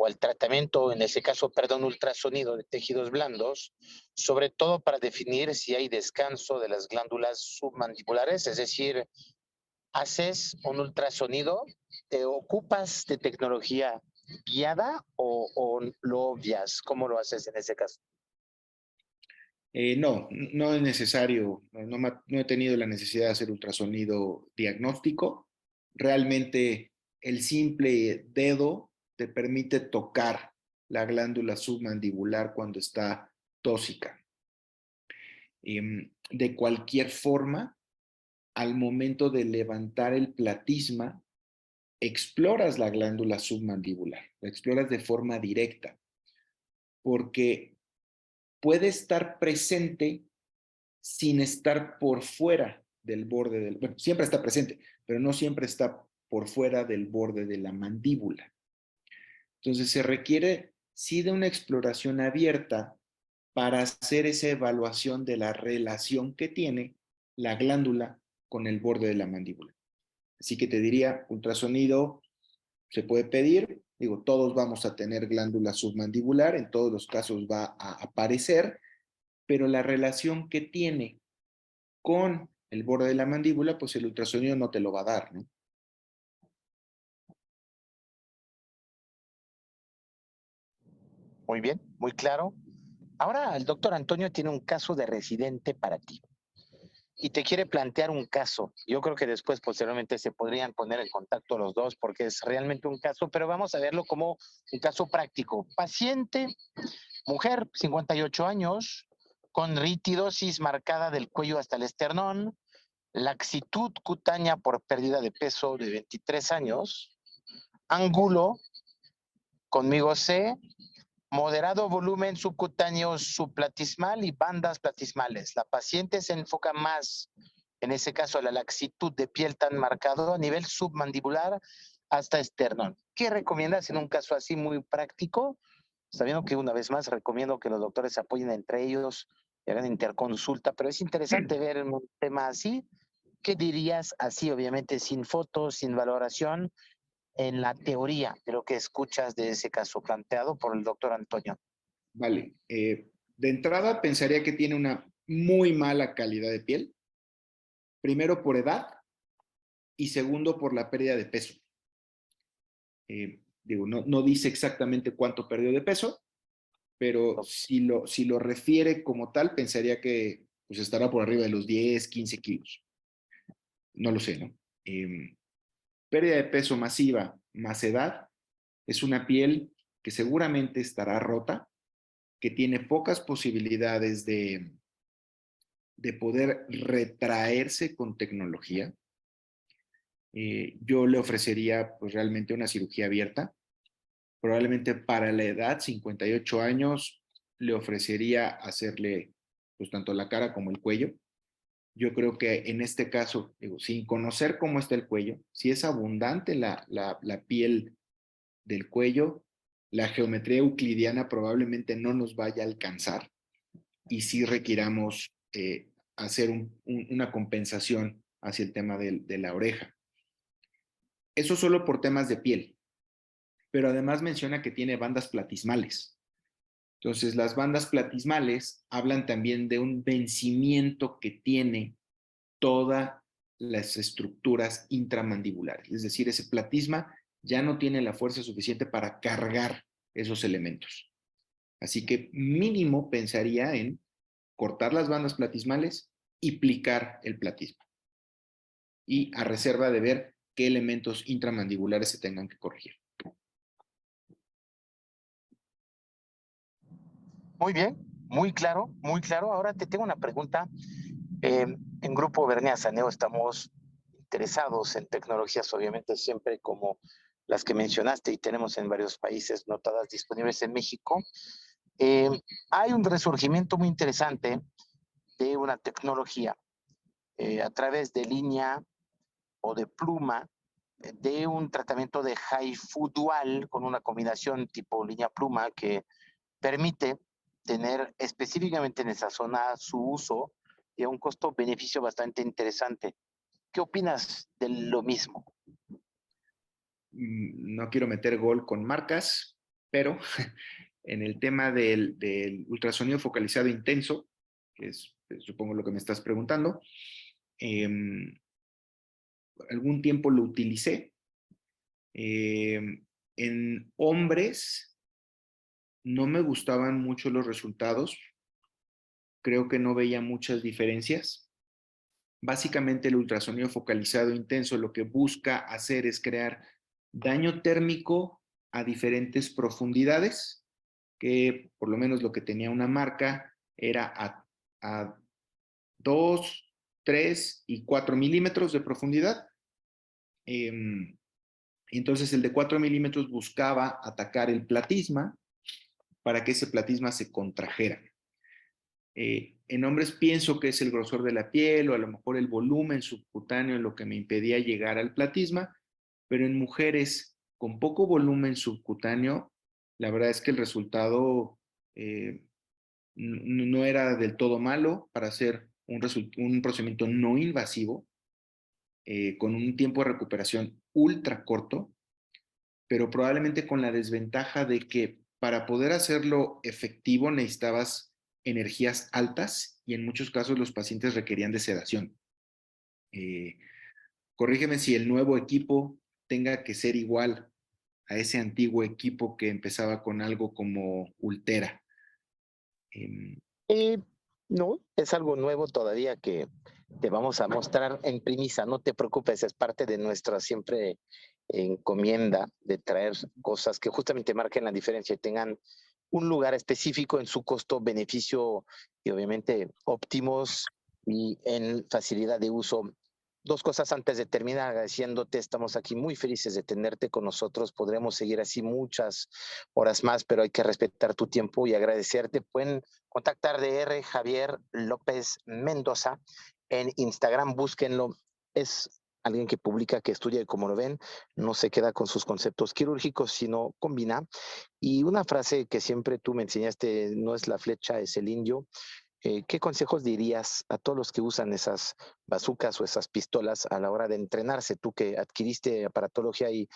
o al tratamiento, en ese caso, perdón, ultrasonido de tejidos blandos, sobre todo para definir si hay descanso de las glándulas submandibulares, es decir, haces un ultrasonido, ¿te ocupas de tecnología guiada o lo obvias? ¿Cómo lo haces en ese caso? No, no es necesario, no he tenido la necesidad de hacer ultrasonido diagnóstico. Realmente el simple dedo te permite tocar la glándula submandibular cuando está tóxica. De cualquier forma, al momento de levantar el platisma, exploras la glándula submandibular, la exploras de forma directa, porque puede estar presente sin estar por fuera del borde del, bueno, siempre está presente, pero no siempre está por fuera del borde de la mandíbula. Entonces se requiere sí de una exploración abierta para hacer esa evaluación de la relación que tiene la glándula con el borde de la mandíbula. Así que te diría, ultrasonido se puede pedir, digo, todos vamos a tener glándula submandibular, en todos los casos va a aparecer, pero la relación que tiene con el borde de la mandíbula, pues el ultrasonido no te lo va a dar, ¿no? Muy bien, muy claro. Ahora el doctor Antonio tiene un caso de residente para ti y te quiere plantear un caso. Yo creo que después, posteriormente, se podrían poner en contacto los dos porque es realmente un caso, pero vamos a verlo como un caso práctico. Paciente, mujer, 58 años, con ritidosis marcada del cuello hasta el esternón, laxitud cutánea por pérdida de peso de 23 años, ángulo, conmigo C, moderado volumen subcutáneo subplatismal y bandas platismales. La paciente se enfoca más, en ese caso, la laxitud de piel tan marcado a nivel submandibular hasta esternón. ¿Qué recomiendas en un caso así muy práctico? Sabiendo que una vez más recomiendo que los doctores se apoyen entre ellos y hagan interconsulta, pero es interesante ver un tema así. ¿Qué dirías así, obviamente, sin fotos, sin valoración, en la teoría de lo que escuchas de ese caso planteado por el doctor Antonio? Vale, de entrada pensaría que tiene una muy mala calidad de piel, primero por edad y segundo por la pérdida de peso. Digo, no dice exactamente cuánto perdió de peso, pero si lo refiere como tal, pensaría que pues, estará por arriba de los 10, 15 kilos. No lo sé, ¿no? Pérdida de peso masiva más edad es una piel que seguramente estará rota, que tiene pocas posibilidades de poder retraerse con tecnología. Yo le ofrecería pues, realmente una cirugía abierta. Probablemente para la edad, 58 años, le ofrecería hacerle pues, tanto la cara como el cuello. Yo creo que en este caso, digo, sin conocer cómo está el cuello, si es abundante la piel del cuello, la geometría euclidiana probablemente no nos vaya a alcanzar y sí requiramos hacer una compensación hacia el tema de la oreja. Eso solo por temas de piel, pero además menciona que tiene bandas platismales. Entonces, las bandas platismales hablan también de un vencimiento que tiene todas las estructuras intramandibulares. Es decir, ese platisma ya no tiene la fuerza suficiente para cargar esos elementos. Así que mínimo pensaría en cortar las bandas platismales y plicar el platisma. Y a reserva de ver qué elementos intramandibulares se tengan que corregir. Muy bien, muy claro, muy claro. Ahora te tengo una pregunta. En Grupo Bernia Saneo estamos interesados en tecnologías, obviamente siempre como las que mencionaste y tenemos en varios países notadas disponibles en México. Eh, Hay un resurgimiento muy interesante de una tecnología a través de línea o de pluma de un tratamiento de HIFU dual con una combinación tipo línea pluma que permite tener específicamente en esa zona su uso y a un costo-beneficio bastante interesante. ¿Qué opinas de lo mismo? No quiero meter gol con marcas, pero en el tema del ultrasonido focalizado intenso, que es supongo lo que me estás preguntando, algún tiempo lo utilicé. En hombres no me gustaban mucho los resultados, creo que no veía muchas diferencias. Básicamente el ultrasonido focalizado intenso lo que busca hacer es crear daño térmico a diferentes profundidades, que por lo menos lo que tenía una marca era a 2, 3 y 4 milímetros de profundidad. Y entonces el de 4 milímetros buscaba atacar el platisma para que ese platisma se contrajera. En hombres pienso que es el grosor de la piel o a lo mejor el volumen subcutáneo lo que me impedía llegar al platisma, pero en mujeres con poco volumen subcutáneo, la verdad es que el resultado no era del todo malo para hacer un procedimiento no invasivo, con un tiempo de recuperación ultra corto, pero probablemente con la desventaja de que para poder hacerlo efectivo necesitabas energías altas y en muchos casos los pacientes requerían de sedación. Corrígeme si el nuevo equipo tenga que ser igual a ese antiguo equipo que empezaba con algo como Ultera. Eh, no, es algo nuevo todavía que te vamos a mostrar en primicia. No te preocupes, es parte de nuestra siempre encomienda de traer cosas que justamente marquen la diferencia y tengan un lugar específico en su costo-beneficio y obviamente óptimos y en facilidad de uso. Dos cosas antes de terminar, agradeciéndote, estamos aquí muy felices de tenerte con nosotros, podremos seguir así muchas horas más, pero hay que respetar tu tiempo y agradecerte. Pueden contactar de R. Javier López Mendoza en Instagram, búsquenlo, es alguien que publica, que estudia y como lo ven, no se queda con sus conceptos quirúrgicos, sino combina. Y una frase que siempre tú me enseñaste, no es la flecha, es el indio. ¿Qué consejos dirías a todos los que usan esas bazucas o esas pistolas a la hora de entrenarse? Tú que adquiriste aparatología y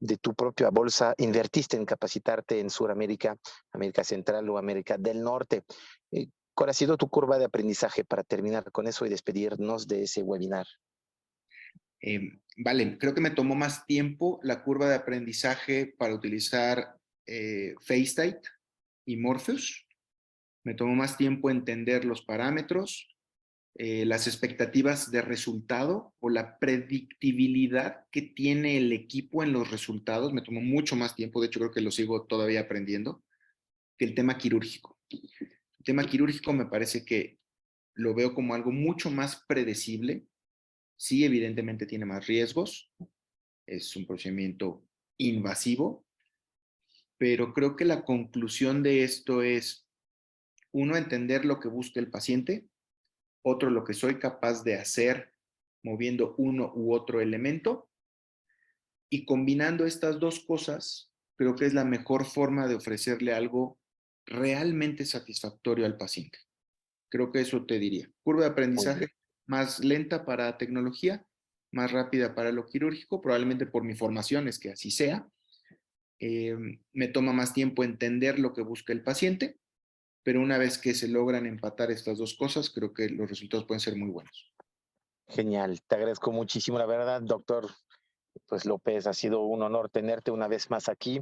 de tu propia bolsa invertiste en capacitarte en Sudamérica, América Central o América del Norte. ¿Cuál ha sido tu curva de aprendizaje para terminar con eso y despedirnos de ese webinar? Vale, creo que me tomó más tiempo la curva de aprendizaje para utilizar FaceTite y Morpheus. Me tomó más tiempo entender los parámetros, las expectativas de resultado o la predictibilidad que tiene el equipo en los resultados. Me tomó mucho más tiempo, de hecho creo que lo sigo todavía aprendiendo, que el tema quirúrgico. El tema quirúrgico me parece que lo veo como algo mucho más predecible. Sí, evidentemente tiene más riesgos, es un procedimiento invasivo, pero creo que la conclusión de esto es, uno, entender lo que busca el paciente, otro, lo que soy capaz de hacer moviendo uno u otro elemento, y combinando estas dos cosas, creo que es la mejor forma de ofrecerle algo realmente satisfactorio al paciente. Creo que eso te diría. Curva de aprendizaje más lenta para tecnología, más rápida para lo quirúrgico, probablemente por mi formación es que así sea. Me toma más tiempo entender lo que busca el paciente, pero una vez que se logran empatar estas dos cosas, creo que los resultados pueden ser muy buenos. Genial, te agradezco muchísimo, la verdad, doctor. Pues López, ha sido un honor tenerte una vez más aquí,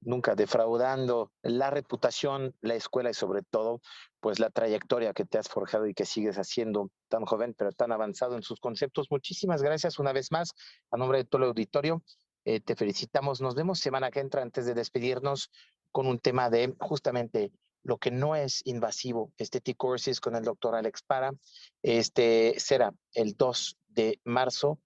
nunca defraudando la reputación, la escuela y sobre todo, pues la trayectoria que te has forjado y que sigues haciendo tan joven, pero tan avanzado en sus conceptos. Muchísimas gracias una vez más a nombre de todo el auditorio. Te felicitamos. Nos vemos semana que entra antes de despedirnos con un tema de justamente lo que no es invasivo, este T-Courses con el doctor Alex Para. Este será el 2 de marzo.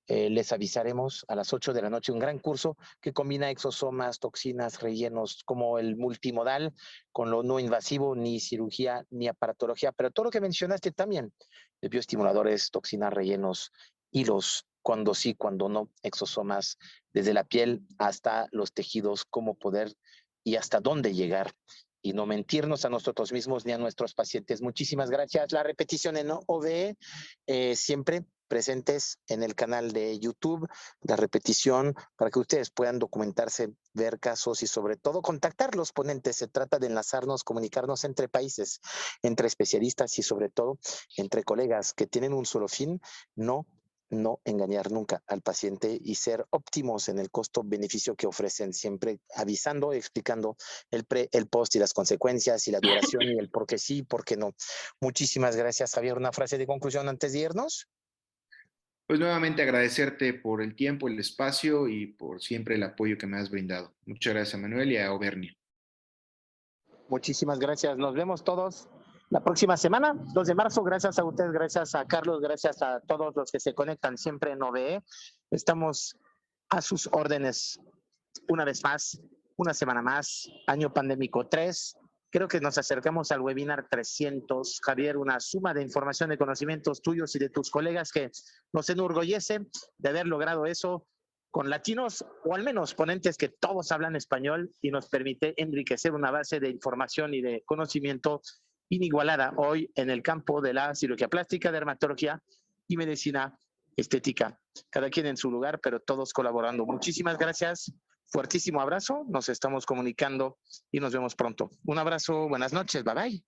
Les avisaremos a las 8 de la noche un gran curso que combina exosomas, toxinas, rellenos, como el multimodal, con lo no invasivo, ni cirugía, ni aparatología, pero todo lo que mencionaste también, de bioestimuladores, toxinas, rellenos, hilos, cuando sí, cuando no, exosomas, desde la piel hasta los tejidos, cómo poder y hasta dónde llegar y no mentirnos a nosotros mismos ni a nuestros pacientes. Muchísimas gracias. La repetición en OVE, siempre presentes en el canal de YouTube, la repetición para que ustedes puedan documentarse, ver casos y sobre todo contactar los ponentes. Se trata de enlazarnos, comunicarnos entre países, entre especialistas y sobre todo entre colegas que tienen un solo fin, no engañar nunca al paciente y ser óptimos en el costo-beneficio que ofrecen, siempre avisando, explicando el pre, el post y las consecuencias y la duración y el por qué sí, por qué no. Muchísimas gracias, Javier. Una frase de conclusión antes de irnos. Pues nuevamente agradecerte por el tiempo, el espacio y por siempre el apoyo que me has brindado. Muchas gracias a Manuel y a Auvernia. Muchísimas gracias. Nos vemos todos la próxima semana, 2 de marzo. Gracias a ustedes, gracias a Carlos, gracias a todos los que se conectan siempre en OVE. Estamos A sus órdenes, una vez más, una semana más, año pandémico 3. Creo que nos acercamos al webinar 300. Javier, una suma de información, de conocimientos tuyos y de tus colegas que nos enorgullece de haber logrado eso con latinos, o al menos ponentes que todos hablan español, y nos permite enriquecer una base de información y de conocimiento inigualada hoy en el campo de la cirugía plástica, dermatología y medicina estética. Cada quien en su lugar, pero todos colaborando. Muchísimas gracias. Fuertísimo abrazo. Nos estamos comunicando y nos vemos pronto. Un abrazo. Buenas noches. Bye bye.